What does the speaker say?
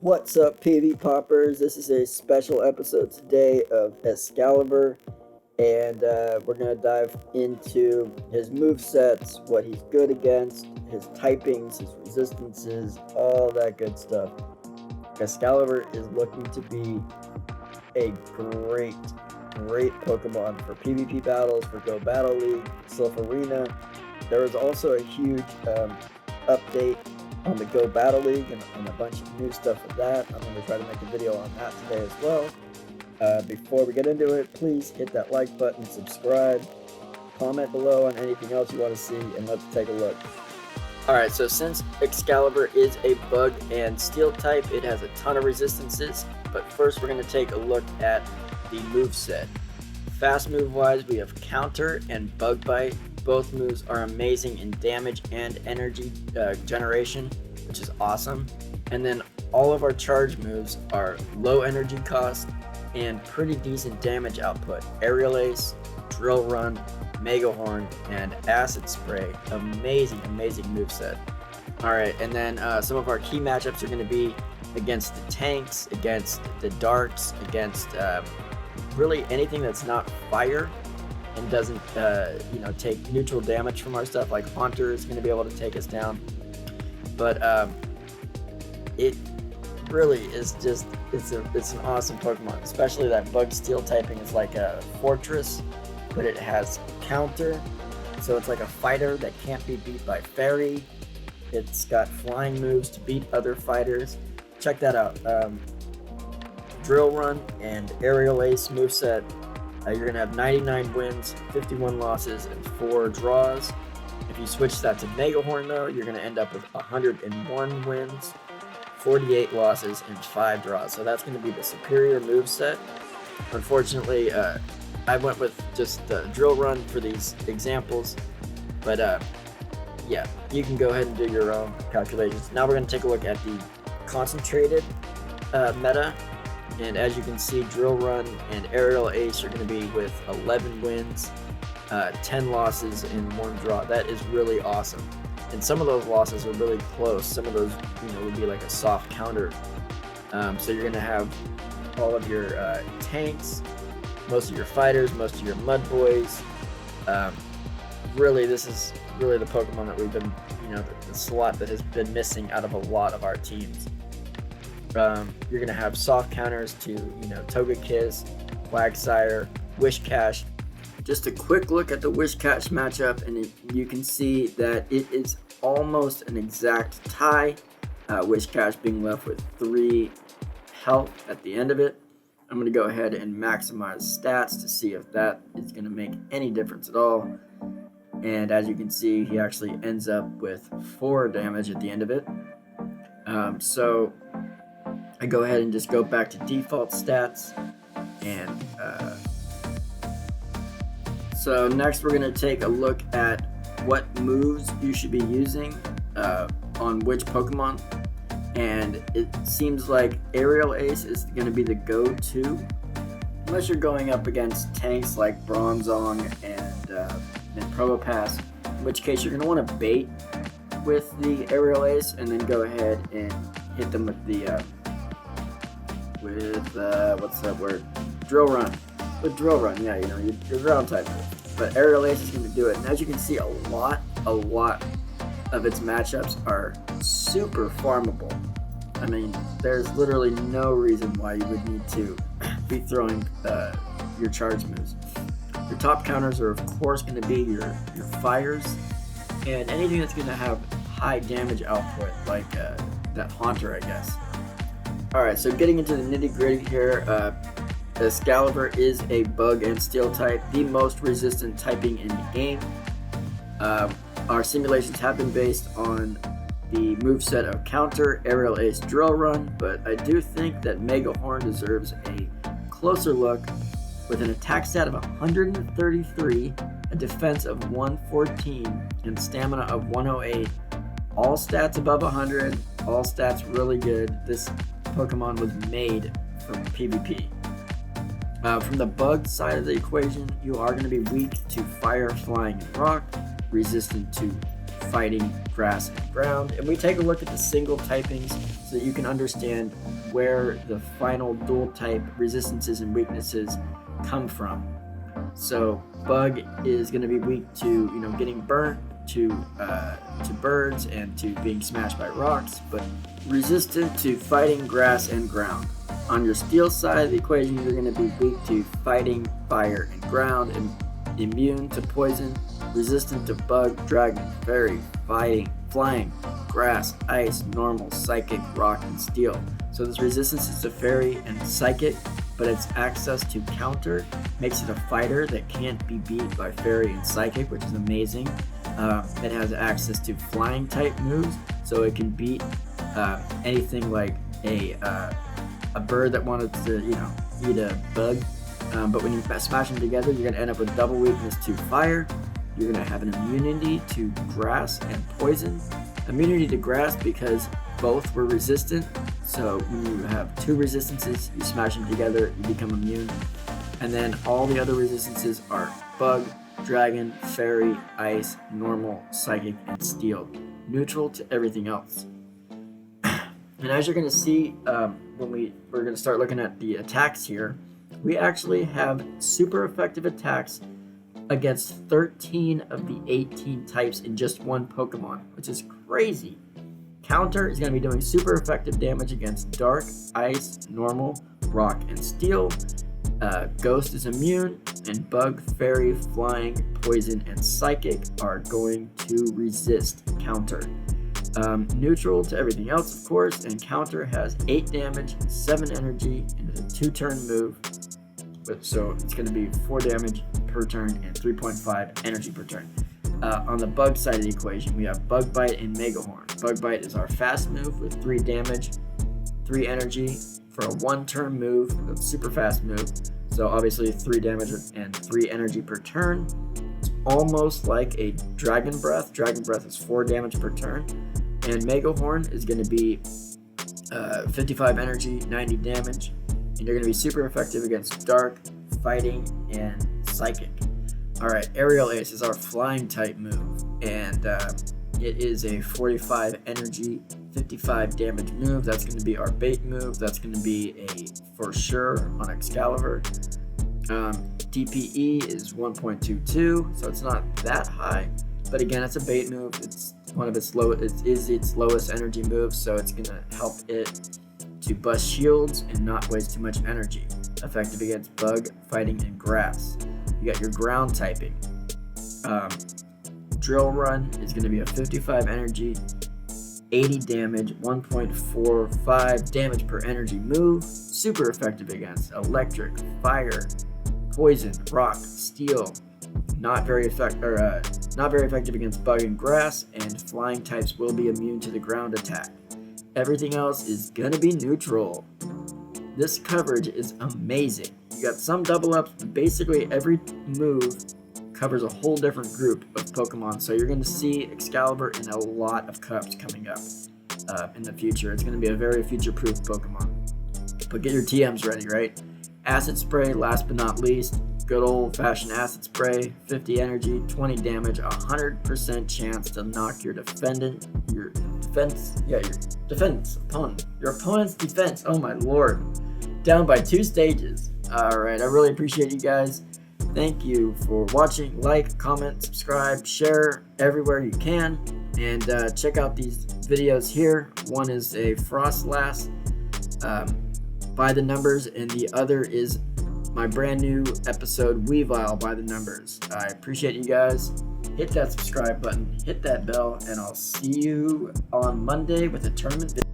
What's up, PV Poppers? This is a special episode today of Escaviler, and we're going to dive into his movesets, what he's good against, his typings, his resistances, all that good stuff. Escaviler is looking to be a great Pokemon for PvP battles, for Go Battle League, SILPH Arena. There was also a huge update on the Go Battle League and a bunch of new stuff with that. I'm going to try to make a video on that today as well. Before we get into it, please hit that like button, subscribe, comment below on anything else you want to see, and let's take a look. Alright, so since Escaviler is a bug and steel type, it has a ton of resistances, but first we're going to take a look at the moveset. Fast move wise, we have Counter and Bug Bite. Both moves are amazing in damage and energy generation, which is awesome. And then all of our charge moves are low energy cost and pretty decent damage output. Aerial Ace, Drill Run, Mega Horn, and Acid Spray. Amazing moveset. Alright, and then some of our key matchups are going to be against the tanks, against the darts, against really anything that's not fire and doesn't take neutral damage from our stuff. Like Haunter is going to be able to take us down, but it really is just it's an awesome Pokemon. Especially that bug steel typing is like a fortress, but it has Counter, so it's like a fighter that can't be beat by fairy. It's got flying moves to beat other fighters. Check that out. Drill Run and Aerial Ace moveset. You're going to have 99 wins, 51 losses, and 4 draws. If you switch that to Mega Horn, though, you're going to end up with 101 wins, 48 losses, and 5 draws. So that's going to be the superior moveset. Unfortunately, I went with just the Drill Run for these examples. But yeah, you can go ahead and do your own calculations. Now we're going to take a look at the concentrated meta. And as you can see, Drill Run and Aerial Ace are going to be with 11 wins, 10 losses, and 1 draw. That is really awesome. And some of those losses are really close. Some of those, would be like a soft counter. So you're going to have all of your tanks, most of your fighters, most of your mud boys. Really, this is really the Pokemon that we've been, the slot that has been missing out of a lot of our teams. You're going to have soft counters to, Togekiss, Quagsire, Wishcash. Just a quick look at the Wishcash matchup, and you can see that it is almost an exact tie. Wishcash being left with 3 health at the end of it. I'm going to go ahead and maximize stats to see if that is going to make any difference at all. And as you can see, he actually ends up with 4 damage at the end of it. So I go ahead and just go back to default stats, and so next we're going to take a look at what moves you should be using on which Pokemon, and it seems like Aerial Ace is going to be the go-to unless you're going up against tanks like Bronzong and Probopass, in which case you're going to want to bait with the Aerial Ace and then go ahead and hit them with the what's that word? Drill Run. With Drill Run, yeah, your ground type. But Aerial Ace is going to do it. And as you can see, a lot of its matchups are super farmable. I mean, there's literally no reason why you would need to be throwing your charge moves. Your top counters are, of course, going to be your fires and anything that's going to have high damage output, like that Haunter, I guess. Alright, so getting into the nitty-gritty here, Escaviler is a bug and steel type, the most resistant typing in the game. Our simulations have been based on the moveset of Counter, Aerial Ace, Drill Run, but I do think that Mega Horn deserves a closer look with an attack stat of 133, a defense of 114, and stamina of 108. All stats above 100, all stats really good. This Pokemon was made for PvP. From the bug side of the equation, you are going to be weak to fire, flying, and rock, resistant to fighting, grass, and ground. And we take a look at the single typings so that you can understand where the final dual type resistances and weaknesses come from. So bug is going to be weak to getting burnt, to birds, and to being smashed by rocks, but resistant to fighting, grass, and ground. On your steel side of the equation, you're going to be weak to fighting, fire, and ground, and immune to poison, resistant to bug, dragon, fairy, fighting, flying, grass, ice, normal, psychic, rock, and steel. So this resistance is to fairy and psychic, but its access to counter makes it a fighter that can't be beat by fairy and psychic, which is amazing. It has access to flying type moves, so it can beat anything like a bird that wanted to eat a bug. But when you smash them together, you're going to end up with double weakness to fire. You're going to have an immunity to grass and poison. Immunity to grass because both were resistant. So when you have two resistances, you smash them together, you become immune. And then all the other resistances are bug, dragon, fairy, ice, normal, psychic, and steel. Neutral to everything else. And as you're going to see when we're going to start looking at the attacks here, we actually have super effective attacks against 13 of the 18 types in just one Pokemon, which is crazy. Counter is going to be doing super effective damage against dark, ice, normal, rock, and steel. Ghost is immune, and bug, fairy, flying, poison, and psychic are going to resist counter. Neutral to everything else, of course, and counter has 8 damage, 7 energy, and it's a 2-turn move. So it's going to be 4 damage per turn and 3.5 energy per turn. On the bug side of the equation, we have Bug Bite and Mega Horn. Bug Bite is our fast move with 3 damage, 3 energy for a 1-turn move. That's a super fast move. So obviously 3 damage and 3 energy per turn. It's almost like a Dragon Breath. Dragon Breath is 4 damage per turn. And Mega Horn is going to be 55 energy, 90 damage. And you're going to be super effective against dark, fighting, and psychic. Alright, Aerial Ace is our flying type move, and it is a 45 energy, 55 damage move. That's going to be our bait move. That's going to be a for sure on Escaviler. DPE is 1.22, so it's not that high, but again, it's a bait move. It's one of its its lowest energy move, so it's going to help it to bust shields and not waste too much energy. Effective against bug, fighting, and grass. You got your ground typing. Drill Run is going to be a 55 energy, 80 damage, 1.45 damage per energy move. Super effective against electric, fire, poison, rock, steel. Not very effective against bug and grass, and flying types will be immune to the ground attack. Everything else is gonna be neutral. This coverage is amazing. You got some double ups, but basically every move covers a whole different group of Pokemon. So you're gonna see Excalibur in a lot of cups coming up in the future. It's gonna be a very future-proof Pokemon. But get your TMs ready, right? Acid Spray, last but not least. Good old-fashioned Acid Spray, 50 energy, 20 damage, 100% chance to knock your opponent's defense, oh my lord, down by 2 stages. Alright, I really appreciate you guys. Thank you for watching. Like, comment, subscribe, share everywhere you can, and check out these videos here. One is a Frostlass by the numbers, and the other is my brand new episode Weavile by the numbers. I appreciate you guys. Hit that subscribe button, hit that bell, and I'll see you on Monday with a tournament video.